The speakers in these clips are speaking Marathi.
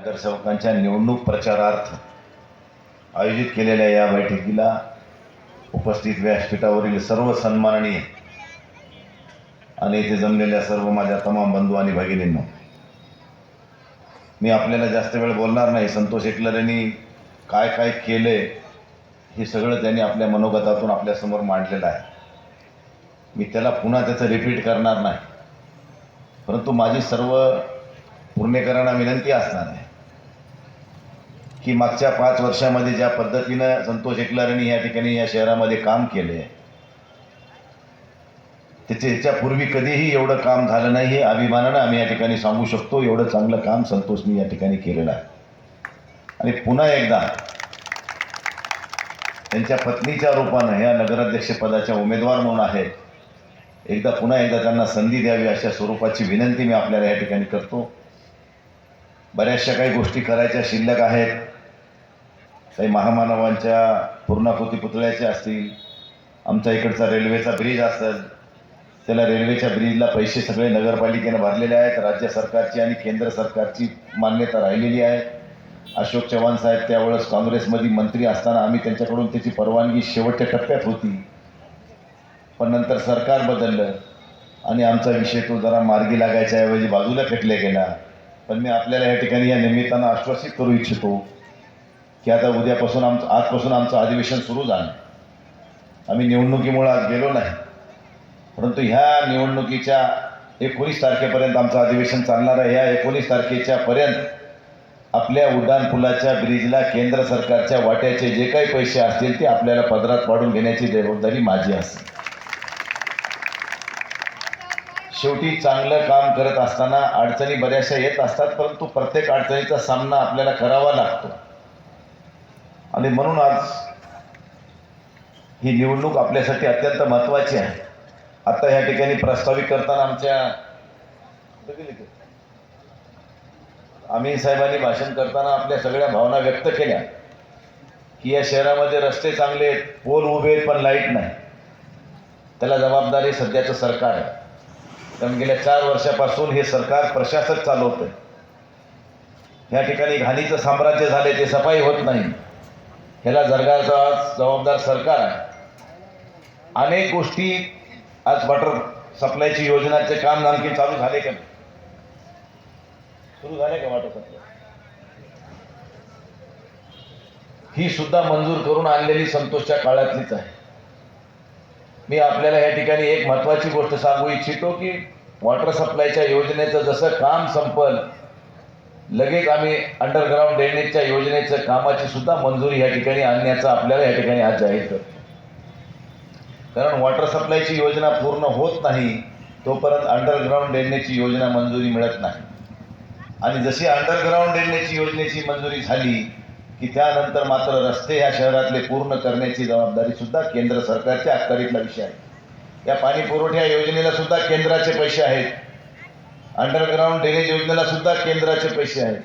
नगरसेवकांच्या निवडणूक प्रचारार्थ आयोजित केलेल्या या बैठकीला उपस्थित व्यासपीठावरील सर्व सन्माननीय आणि इथे जमलेल्या सर्व माझ्या तमाम बंधू आणि भगिनींनो, मी आपल्याला जास्त वेळ बोलणार नाही. संतोष एकलर यांनी काय काय केले हे सगळं त्यांनी आपल्या मनोगतातून आपल्यासमोर मांडलेलं आहे. मी त्याला पुन्हा त्याचं रिपीट करणार नाही, परंतु माझी सर्व पुणेकरांना विनंती असणार आहे की मागच्या 5 वर्षामध्ये ज्या पद्धतीनं संतोष एकलर यांनी या ठिकाणी या शहरामध्ये काम केले, याच्यापूर्वी कधीही एवढं काम झालं नाही हे अभिमानानं आम्ही या ठिकाणी सांगू शकतो. एवढं चांगलं काम संतोषनी या ठिकाणी केलेलं आहे. आणि पुन्हा एकदा त्यांच्या पत्नीच्या रूपानं या नगराध्यक्षपदाच्या उमेदवार म्हणून आहेत, पुन्हा एकदा त्यांना संधी द्यावी अशा स्वरूपाची विनंती मी आपल्याला या ठिकाणी करतो. बऱ्याचशा काही गोष्टी करायच्या शिल्लक आहेत. काही महामानवांच्या पूर्णाकृती पुतळ्याच्या असतील, आमच्या इकडचा रेल्वेचा ब्रिज असेल, त्याला रेल्वेच्या ब्रिजला पैसे सगळे नगरपालिकेनं भरलेले आहेत. राज्य सरकारची आणि केंद्र सरकारची मान्यता राहिलेली आहे. अशोक चव्हाण साहेब त्यावेळेस काँग्रेसमध्ये मंत्री असताना आम्ही त्यांच्याकडून त्याची परवानगी शेवटच्या टप्प्यात होती, पण नंतर सरकार बदललं आणि आमचा विषय तो जरा मार्गी लागायच्या ऐवजी बाजूला फेकला गेला. पण मी आपल्याला या ठिकाणी या निमित्तानं आश्वासित करू इच्छितो की आता उद्यापासून आजपासून आमचं अधिवेशन सुरू झालं. आम्ही निवडणुकीमुळे आज गेलो नाही, परंतु ह्या निवडणुकीच्या 19 तारखेपर्यंत आमचं अधिवेशन चालणार आहे. ह्या 19 तारखेच्या पर्यंत आपल्या उड्डाणपुलाच्या ब्रिजला केंद्र सरकारच्या वाट्याचे जे काही पैसे असतील ते आपल्याला पदरात पाडून घेण्याची जबाबदारी माझी असेल. शेवटी चांगलं काम करत असताना अडचणी बऱ्याचशा येत असतात, परंतु प्रत्येक अडचणीचा सामना आपल्याला करावा लागतो. आणि म्हणून आज ही निवडणूक आपल्यासाठी अत्यंत महत्त्वाची आहे. आता या ठिकाणी प्रस्तावित करताना आम्ही साहेबांनी भाषण करताना आपल्या सगळ्या भावना व्यक्त केल्या की या शहरामध्ये रस्ते चांगले आहेत, पोल उभे आहेत, पण लाईट नाही. त्याला जबाबदारी सध्याचं सरकार आहे. कारण गेल्या 4 वर्षापासून हे सरकार प्रशासक चालवतं. या ठिकाणी घाणीचं साम्राज्य झाले, ते सफाई होत नाही. ह्याला जबाबदार सरकार आहे. अनेक गोष्टी आज वॉटर सप्लायची योजनाचे काम आणखी चालू झाले का? सुरू झाले का वॉटर सप्लाय? ही सुद्धा मंजूर करून आणलेली संतोषच्या काळातलीच आहे. मी आपल्याला या ठिकाणी एक महत्त्वाची गोष्ट सांगू इच्छितो की वॉटर सप्लायच्या योजनेचं जसं काम संपल, लगेच आम्ही अंडरग्राऊंड ड्रेनेजच्या योजनेचं कामाची सुद्धा मंजुरी या ठिकाणी आणण्याचं आपल्याला या ठिकाणी आज जाहीर करतो. कारण वॉटर सप्लायची योजना पूर्ण होत नाही तोपर्यंत अंडरग्राऊंड ड्रेनेजची योजना मंजुरी मिळत नाही. आणि जशी अंडरग्राऊंड ड्रेनेजची योजनेची मंजुरी झाली की त्यानंतर मात्र रस्ते ह्या शहरातले पूर्ण करण्याची जबाबदारी सुद्धा केंद्र सरकारच्या अखत्यारीतला विषय आहे. या पाणी पुरवठ्या योजनेला सुद्धा केंद्राचे पैसे आहेत, अंडरग्राऊंड ड्रेनेज योजनेला सुद्धा केंद्राचे पैसे आहेत.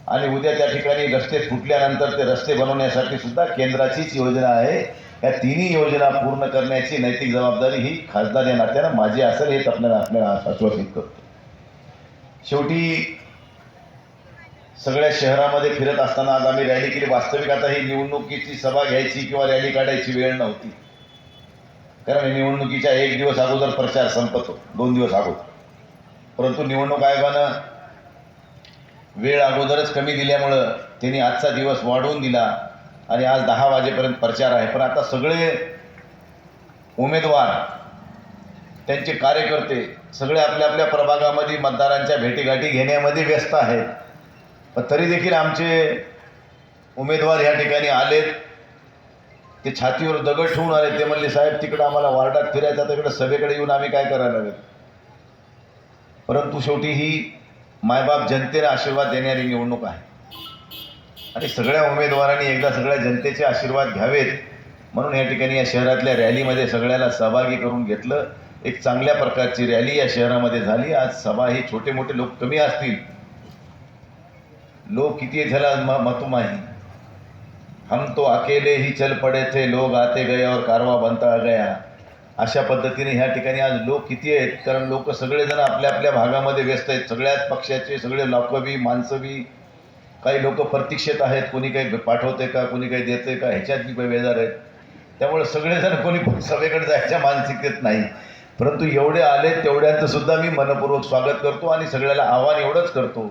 आणि उद्या त्या ठिकाणी रस्ते फुटल्यानंतर ते रस्ते बनवण्यासाठी सुद्धा केंद्राचीच योजना आहे. या तिन्ही योजना पूर्ण करण्याची नैतिक जबाबदारी ही खासदार या नात्यानं माझी असेल, हेच आपल्याला आश्वासित करतो. शेवटी सगळ्या शहरामध्ये फिरत असताना आज आम्ही रॅली केली. वास्तविक आता ही निवडणुकीची सभा घ्यायची किंवा रॅली काढायची वेळ नव्हती, कारण निवडणुकीच्या 1 दिवस अगोदर प्रचार संपतो, 2 दिवस अगोदर. परंतु निवडणूक आयोगानं वेळ अगोदरच कमी दिल्यामुळं त्यांनी आजचा दिवस वाढवून दिला आणि आज 10 वाजेपर्यंत प्रचार आहे. पण आता सगळे उमेदवार, त्यांचे कार्यकर्ते सगळे आपल्या आपल्या प्रभागामध्ये मतदारांच्या भेटीगाठी घेण्यामध्ये व्यस्त आहेत. पण तरी देखील आमचे उमेदवार या ठिकाणी आलेत. ते छातीवर दगड ठेवून आले. ते म्हणले, साहेब तिकडं आम्हाला वार्डात फिरायचं, तिकडं सभेकडे येऊन आम्ही काय करायला हवे. परंतु शेवटी ही मायबाप जनतेला आशीर्वाद देणारी निवडणूक आहे आणि सगळ्या उमेदवारांनी एकदा सगळ्या जनतेचे आशीर्वाद घ्यावेत म्हणून या ठिकाणी या शहरातल्या रॅलीमध्ये सगळ्याला सहभागी करून घेतलं. एक चांगल्या प्रकारची रॅली या शहरामध्ये झाली. आज सभा ही छोटे मोठे लोक कमी असतील, लोग किती थे मतुम आहे. हम तो अकेले ही चल पडे थे, लोग आते गए और कारवा बनता गया. अशा पद्धतीने ह्या ठिकाणी आज लोक किती आहेत, कारण लोक सगळेजण आपल्या आपल्या भागामध्ये व्यस्त आहेत. सगळ्याच पक्षाचे सगळे लोक बी, माणसं बी, काही लोक प्रतीक्षेत आहेत, कोणी काही पाठवते का, कोणी काही देते का, ह्याच्यात बी बेजार आहेत. त्यामुळे सगळेजण कोणी सभेकडे जायच्या मानसिकतेत नाही. परंतु एवढे आले तेवढ्यांचं सुद्धा मी मनपूर्वक स्वागत करतो आणि सगळ्याला आव्हान एवढंच करतो,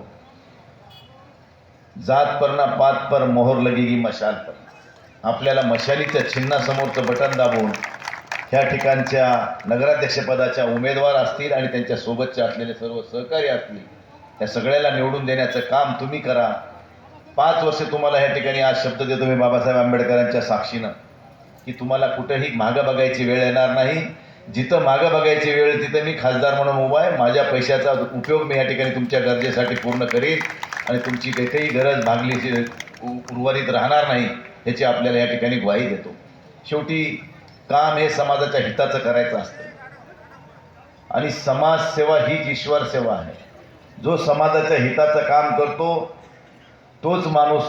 जात पर ना पात पर मोहर लगेगी मशाल पर. आपल्याला मशालीच्या चिन्हासमोरचं बटन दाबून ह्या ठिकाणच्या नगराध्यक्षपदाच्या उमेदवार असतील आणि त्यांच्या सोबतचे असलेले सर्व सहकारी असतील, त्या सगळ्याला निवडून देण्याचं काम तुम्ही करा. 5 वर्ष तुम्हाला ह्या ठिकाणी आज शब्द देतो मी बाबासाहेब आंबेडकरांच्या साक्षीनं, की तुम्हाला कुठेही मागं बघायची वेळ येणार नाही. जिथं मागं बघायची वेळ तिथं मी खासदार म्हणून उभा आहे. माझ्या पैशाचा उपयोग मी ह्या ठिकाणी तुमच्या गरजेसाठी पूर्ण करीन आणि तुमची काही गरज भागली उर्वरित राहणार नाही याची आपल्याला या ठिकाणी ग्वाही देतो. शेवटी काम हे समाजाच्या हिताचं करायचं असतं आणि समाजसेवा हीच ईश्वर सेवा आहे. जो समाजाच्या हिताचं काम करतो तोच माणूस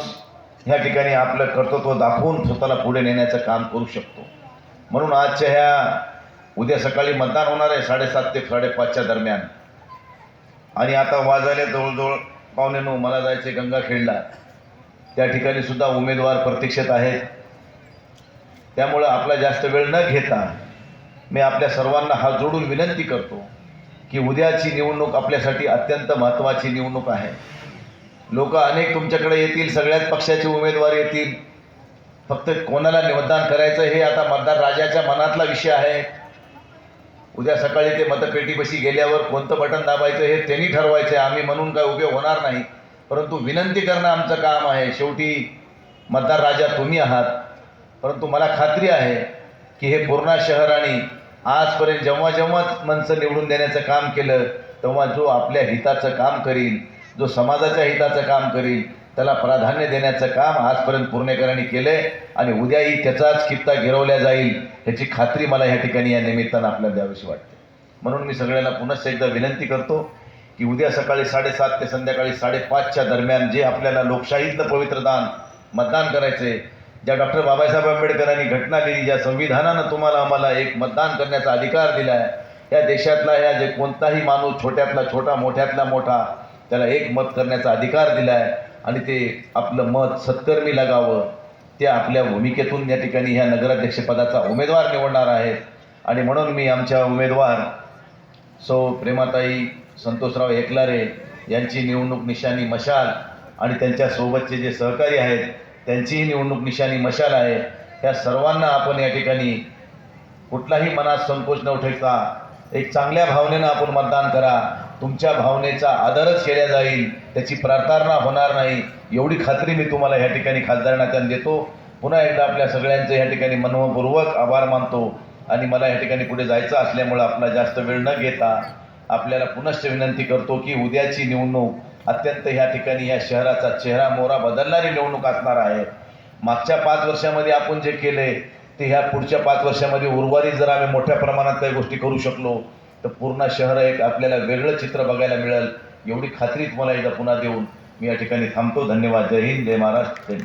ह्या ठिकाणी आपलं कर्तृत्व दाखवून स्वतःला पुढे नेण्याचं काम करू शकतो. म्हणून आजच्या ह्या उद्या सकाळी मतदान होणार आहे 7:30 ते 5:30च्या दरम्यान आणि आता वाजायला जवळजवळ 9:15. मला जायचे गंगाखेडला. त्या ठिकाणी सुद्धा उमेदवार प्रतीक्षेत आहेत. त्यामुळं आपला जास्त वेळ न घेता मी आपल्या सर्वांना हात जोडून विनंती करतो की उद्याची निवडणूक आपल्यासाठी अत्यंत महत्त्वाची निवडणूक आहे. लोक अनेक तुमच्याकडे येतील, सगळ्याच पक्षाचे उमेदवार येतील. फक्त कोणाला मतदान करायचं हे आता मतदार राजाच्या मनातला विषय आहे. उद्या सकाळी ते मतपेटीपाशी गेल्यावर कोणतं बटन दाबायचं हे त्यांनी ठरवायचं आहे. आम्ही म्हणून काय उपयोग होणार नाही, परंतु विनंती करणं आमचं काम आहे. शेवटी मतदार राजा तुम्ही आहात. परंतु मला खात्री आहे की हे पूर्णा शहर आणि आजपर्यंत जेव्हा जेव्हा माणसं निवडून देण्याचं काम केलं तेव्हा जो आपल्या हिताचं काम करील, जो समाजाच्या हिताचं काम करील, त्याला प्राधान्य देण्याचं काम आजपर्यंत पुणेकरांनी केलं आहे आणि उद्याही त्याचाच कित्ता गिरवल्या जाईल ह्याची खात्री मला ह्या ठिकाणी या निमित्तानं आपल्याला द्यावीशी वाटते. म्हणून मी सगळ्यांना पुनश्च एकदा विनंती करतो की उद्या सकाळी 7:30 ते संध्याकाळी 5:30च्या दरम्यान जे आपल्याला लोकशाहीतलं पवित्र दान मतदान करायचे, ज्या डॉक्टर बाबासाहेब आंबेडकरांनी घटना लिहिली, ज्या संविधानानं तुम्हाला आम्हाला एक मतदान करण्याचा अधिकार दिला आहे, या देशातला ह्या जे कोणताही माणूस छोट्यातला छोटा मोठ्यातला मोठा त्याला एक मत करण्याचा अधिकार दिला आहे आणि ते आपलं मत सत्कर्मी लागावं त्या आपल्या भूमिकेतून या ठिकाणी ह्या नगराध्यक्षपदाचा उमेदवार निवडणार आहेत. आणि म्हणून मी आमच्या उमेदवार सौ प्रेमाताई संतोषराव एकलारे यांची निवडणूक निशाणी मशाल आणि त्यांच्यासोबतचे जे सहकारी आहेत त्यांचीही निवडणूक निशाणी मशाल आहे. त्या सर्वांना आपण या ठिकाणी कुठलाही मनात संकोच न ठेवता एक चांगल्या भावनेनं आपण मतदान करा. तुमच्या भावनेचा आदरच केला जाईल, त्याची प्रार्थना होणार नाही एवढी खात्री मी तुम्हाला ह्या ठिकाणी खासदारांना देतो. पुन्हा एकदा आपल्या सगळ्यांचे ह्या ठिकाणी मनपूर्वक आभार मानतो आणि मला ह्या ठिकाणी पुढे जायचं असल्यामुळं आपला जास्त वेळ न घेता आपल्याला पुनश्च विनंती करतो की उद्याची निवडणूक अत्यंत ह्या ठिकाणी या शहराचा चेहरा मोहरा बदलणारी निवडणूक असणार आहे. मागच्या 5 वर्षामध्ये आपण जे केले ते ह्या पुढच्या 5 वर्षामध्ये उर्वरित जर आम्ही मोठ्या प्रमाणात काही गोष्टी करू शकलो तर पूर्ण शहर एक आपल्याला वेगळं चित्र बघायला मिळेल एवढी खात्री तुम्हाला एकदा पुन्हा देऊन मी या ठिकाणी थांबतो. धन्यवाद. जय हिंद, जय महाराष्ट्र. जय.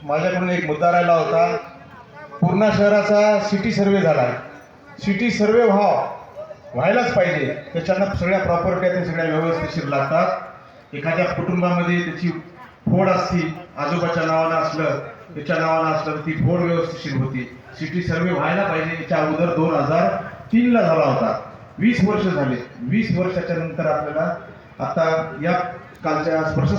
माझ्याकडून एक मुद्दा राहिला होता. पूर्णा शहराचा सिटी सर्वे झाला. सिटी सर्वे व्हायलाच पाहिजे. त्याच्यानं सगळ्या प्रॉपर्ट्या ते सगळ्या व्यवस्थिशीर लागतात. एखाद्या कुटुंबामध्ये त्याची फोड असती, आजोबाच्या नावानं असलं त्याच्या नावानं असलं ती फोड व्यवस्थिशीर होती. सिटी सर्वे व्हायला पाहिजे. याच्या अगोदर 2003ला झाला होता. 20 वर्ष झाले. 20 वर्षाच्या नंतर आपल्याला आता या कालच्या स्पर्श